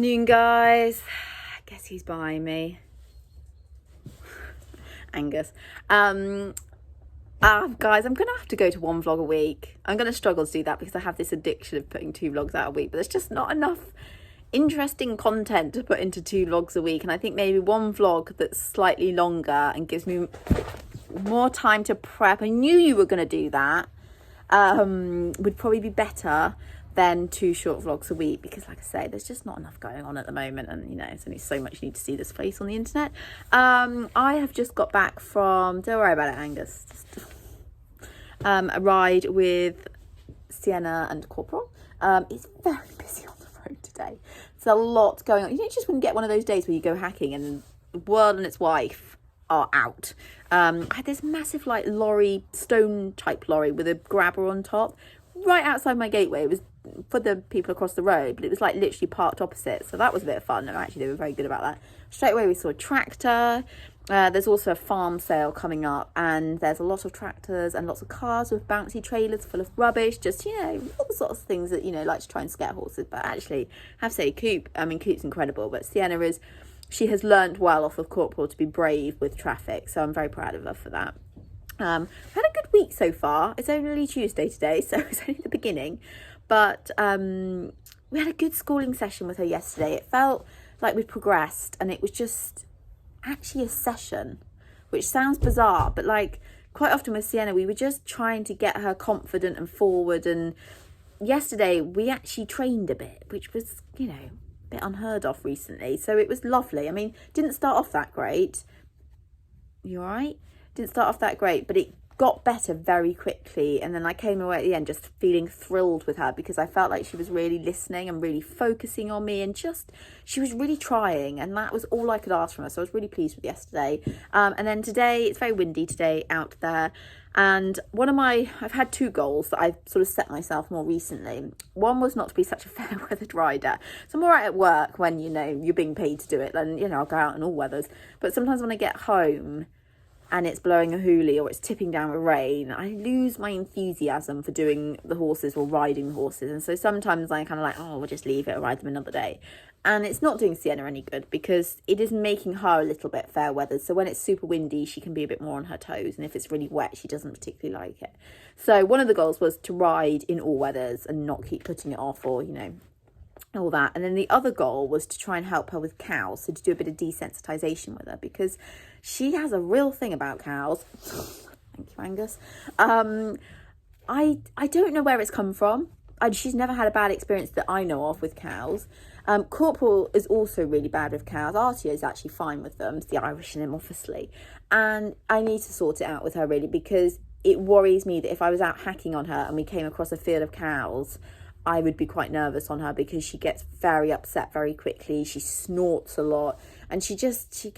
afternoon, guys. Guess who's behind me? Angus. Guys, I'm gonna have to go to one vlog a week. I'm gonna struggle to do that because I have this addiction of putting 2 vlogs out a week, but there's just not enough interesting content to put into 2 vlogs a week. And I think maybe one vlog that's slightly longer and gives me more time to prep. I knew you were gonna do that. Would probably be better than 2 short vlogs a week, because like I say, there's just not enough going on at the moment, and you know, it's only so much you need to see this face on the internet. I have just got back from, don't worry about it, Angus, just a ride with Sienna and Corp. It's very busy on the road today. There's a lot going on. You know, you just wouldn't get one of those days where you go hacking and the world and its wife are out. I had this massive like lorry, stone type lorry with a grabber on top right outside my gateway. It was for the people across the road, but it was like literally parked opposite, so that was a bit of fun. And actually they were very good about that. Straight away we saw a tractor. There's also a farm sale coming up, and there's a lot of tractors and lots of cars with bouncy trailers full of rubbish, just, you know, all the sorts of things that, you know, like to try and scare horses. But actually I have to say, Coop's incredible, but Sienna she has learned well off of Corporal to be brave with traffic, so I'm very proud of her for that. I've had a good week so far. It's only Tuesday today, so it's only the beginning. But we had a good schooling session with her yesterday. It felt like we'd progressed, and it was just actually a session, which sounds bizarre, but like quite often with Sienna, we were just trying to get her confident and forward. And yesterday we actually trained a bit, which was, you know, a bit unheard of recently. So it was lovely. I mean, didn't start off that great. You all right? Didn't start off that great, but it got better very quickly. And then I came away at the end just feeling thrilled with her, because I felt like she was really listening and really focusing on me, and just she was really trying, and that was all I could ask from her. So I was really pleased with yesterday. And then today, it's very windy today out there, and I've had 2 goals that I've sort of set myself more recently. One was not to be such a fair weathered rider. So I'm all right at work when, you know, you're being paid to do it, and you know, I'll go out in all weathers. But sometimes when I get home and it's blowing a hoolie or it's tipping down with rain, I lose my enthusiasm for doing the horses or riding the horses. And so sometimes I kind of like, oh, we'll just leave it or ride them another day. And it's not doing Sienna any good, because it is making her a little bit fair weather. So when it's super windy, she can be a bit more on her toes. And if it's really wet, she doesn't particularly like it. So one of the goals was to ride in all weathers and not keep putting it off, or, you know, all that. And then the other goal was to try and help her with cows, so to do a bit of desensitization with her, because she has a real thing about cows. Thank you, Angus. I don't know where it's come from. She's never had a bad experience that I know of with cows. Corporal is also really bad with cows. Artie is actually fine with them. It's the Irish in him, obviously. And I need to sort it out with her, really, because it worries me that if I was out hacking on her and we came across a field of cows, I would be quite nervous on her, because she gets very upset very quickly. She snorts a lot, and she gets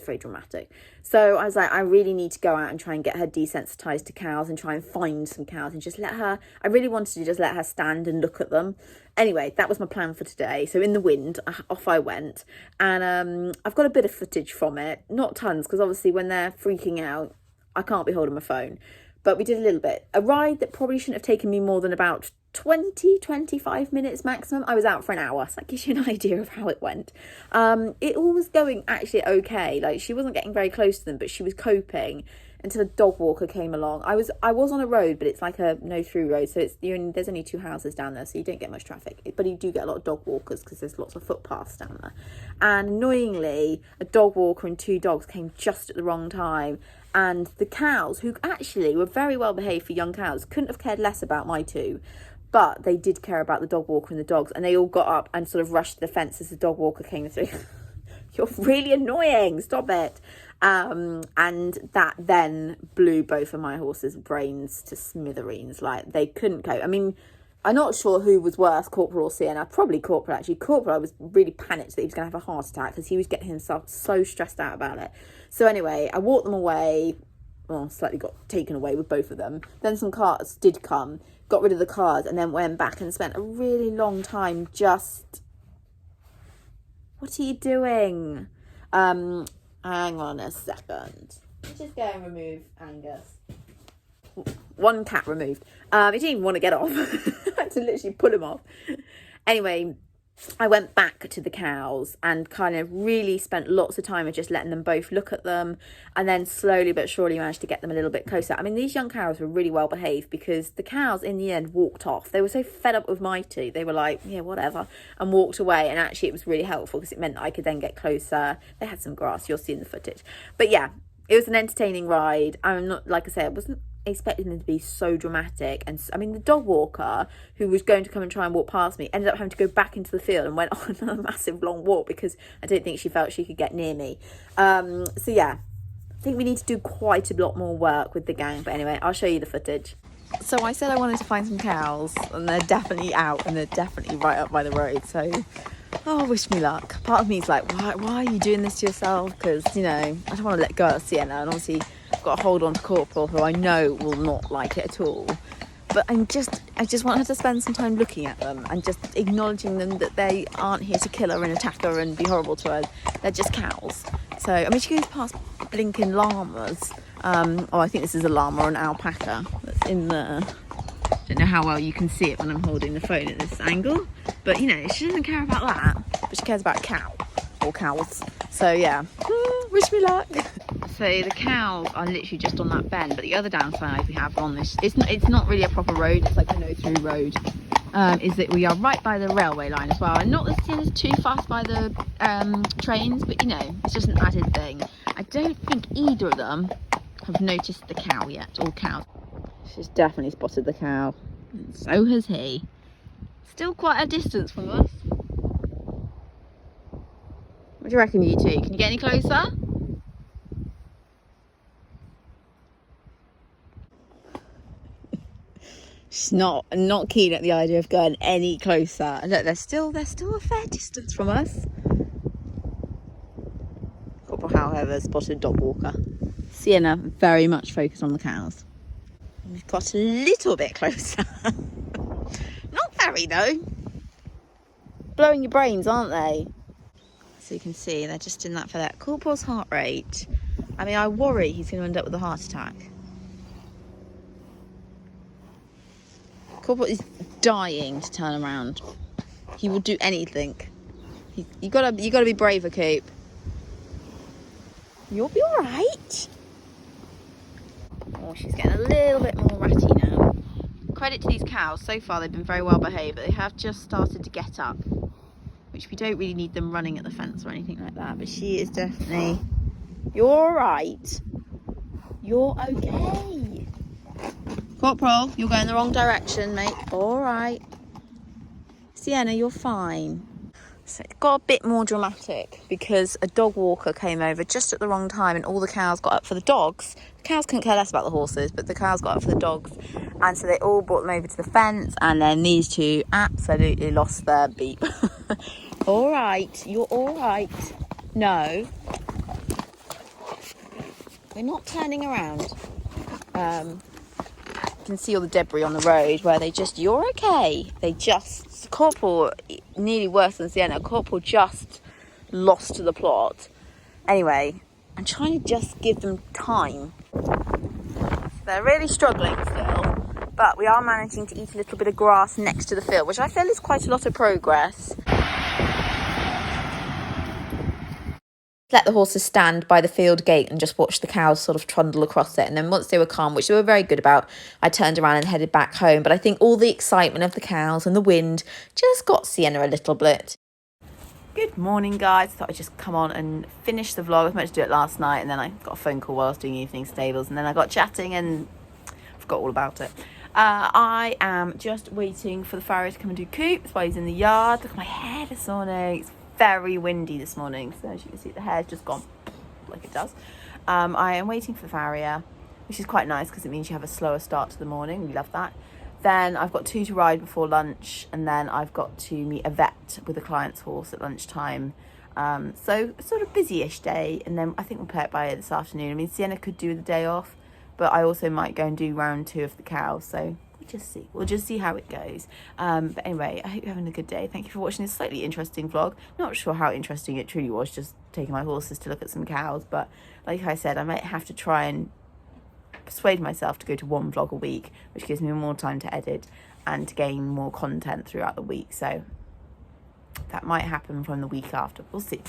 very dramatic. So I was like, I really need to go out and try and get her desensitized to cows, and try and find some cows and just I really wanted to just let her stand and look at them. Anyway, that was my plan for today. So in the wind, off I went, and I've got a bit of footage from it, not tons, because obviously when they're freaking out, I can't be holding my phone. But we did a little bit. A ride that probably shouldn't have taken me more than about 25 minutes maximum. I was out for an hour, so that gives you an idea of how it went. It all was going actually okay. Like, she wasn't getting very close to them, but she was coping until a dog walker came along. I was on a road, but it's like a no through road, so there's only 2 houses down there, so you don't get much traffic, but you do get a lot of dog walkers because there's lots of footpaths down there. And annoyingly, a dog walker and 2 dogs came just at the wrong time. And the cows, who actually were very well behaved for young cows, couldn't have cared less about my 2, but they did care about the dog walker and the dogs, and they all got up and sort of rushed to the fence as the dog walker came through. You're really annoying, stop it. And that then blew both of my horses' brains to smithereens. Like, they couldn't cope. I mean, I'm not sure who was worse, Corporal or Sienna. Probably Corporal, actually. Corporal, I was really panicked that he was going to have a heart attack, because he was getting himself so stressed out about it. So anyway, I walked them away. Well, slightly got taken away with both of them. Then some cars did come, got rid of the cars, and then went back and spent a really long time just... What are you doing? Hang on a second. Let's just go and remove Angus. 1 cat removed. He didn't even want to get off. I had to literally pull him off. Anyway, I went back to the cows and kind of really spent lots of time of just letting them both look at them, and then slowly but surely managed to get them a little bit closer. I mean, these young cows were really well behaved because the cows in the end walked off. They were so fed up with Mighty, they were like, yeah, whatever, and walked away. And actually it was really helpful because it meant that I could then get closer. They had some grass, you'll see in the footage. But yeah, it was an entertaining ride. I'm not, like I said, I wasn't expecting them to be so dramatic. And I mean, the dog walker who was going to come and try and walk past me ended up having to go back into the field and went on a massive long walk because I don't think she felt she could get near me. So yeah, I think we need to do quite a lot more work with the gang. But anyway, I'll show you the footage. So I said I wanted to find some cows, and they're definitely out, and they're definitely right up by the road. So, oh, wish me luck. Part of me is like, why are you doing this to yourself? Because, you know, I don't want to let go of Sienna, and obviously I've got to hold on to Corporal, who I know will not like it at all. But I just want her to spend some time looking at them and just acknowledging them, that they aren't here to kill her and attack her and be horrible to her. They're just cows. So, I mean, she goes past blinking llamas. I think this is a llama or an alpaca that's in the... I don't know how well you can see it when I'm holding the phone at this angle. But, you know, she doesn't care about that. But she cares about cow or cows. So, yeah. Wish me luck. So the cows are literally just on that bend, but the other downside we have on this, it's not really a proper road, it's like a no-through road, is that we are right by the railway line as well. And not that Sienna's too fast by the trains, but you know, it's just an added thing. I don't think either of them have noticed the cow yet, or cows. She's definitely spotted the cow. So has he. Still quite a distance from us. What do you reckon, you two? Can you get any closer? She's not keen at the idea of going any closer. Look, they're still a fair distance from us. Corporal, however, spotted a dog walker. Sienna very much focused on the cows. We've got a little bit closer. Not very though. Blowing your brains, aren't they? So you can see they're just in that for that. Corporal's heart rate. I mean, I worry he's going to end up with a heart attack. Corporal is dying to turn around. He will do anything. You gotta be braver, Coop. You'll be all right. Oh, she's getting a little bit more ratty now. Credit to these cows. So far, they've been very well behaved, but they have just started to get up, which we don't really need them running at the fence or anything like that. But she is definitely. You're all right. You're okay. Corporal, you're going the wrong direction, mate. All right. Sienna, you're fine. So it got a bit more dramatic because a dog walker came over just at the wrong time and all the cows got up for the dogs. The cows couldn't care less about the horses, but the cows got up for the dogs. And so they all brought them over to the fence, and then these two absolutely lost their beep. All right, you're all right. No. We're not turning around. You can see all the debris on the road where you're okay. Corporal, nearly worse than Sienna, Corporal just lost to the plot. Anyway, I'm trying to just give them time. They're really struggling still, but we are managing to eat a little bit of grass next to the field, which I feel is quite a lot of progress. Let the horses stand by the field gate and just watch the cows sort of trundle across it. And then once they were calm, which they were very good about, I turned around and headed back home. But I think all the excitement of the cows and the wind just got Sienna a little bit. Good morning, guys. I thought I'd just come on and finish the vlog. I was meant to do it last night, and then I got a phone call while I was doing evening stables, and then I got chatting and forgot all about it. I am just waiting for the farrier to come and do coops while he's in the yard. Look at my hair this morning. It's very windy this morning, so as you can see the hair's just gone like it does. I am waiting for the farrier, which is quite nice because it means you have a slower start to the morning. We love that. Then I've got 2 to ride before lunch, and then I've got to meet a vet with a client's horse at lunchtime. So a sort of busy-ish day, and then I think we'll play it by this afternoon. I mean, Sienna could do the day off, but I also might go and do round 2 of the cows, so we'll just see how it goes. But anyway, I hope you're having a good day. Thank you for watching this slightly interesting vlog. Not sure how interesting it truly was, just taking my horses to look at some cows, but like I said, I might have to try and persuade myself to go to 1 vlog a week, which gives me more time to edit and to gain more content throughout the week. So that might happen from the week after. We'll see.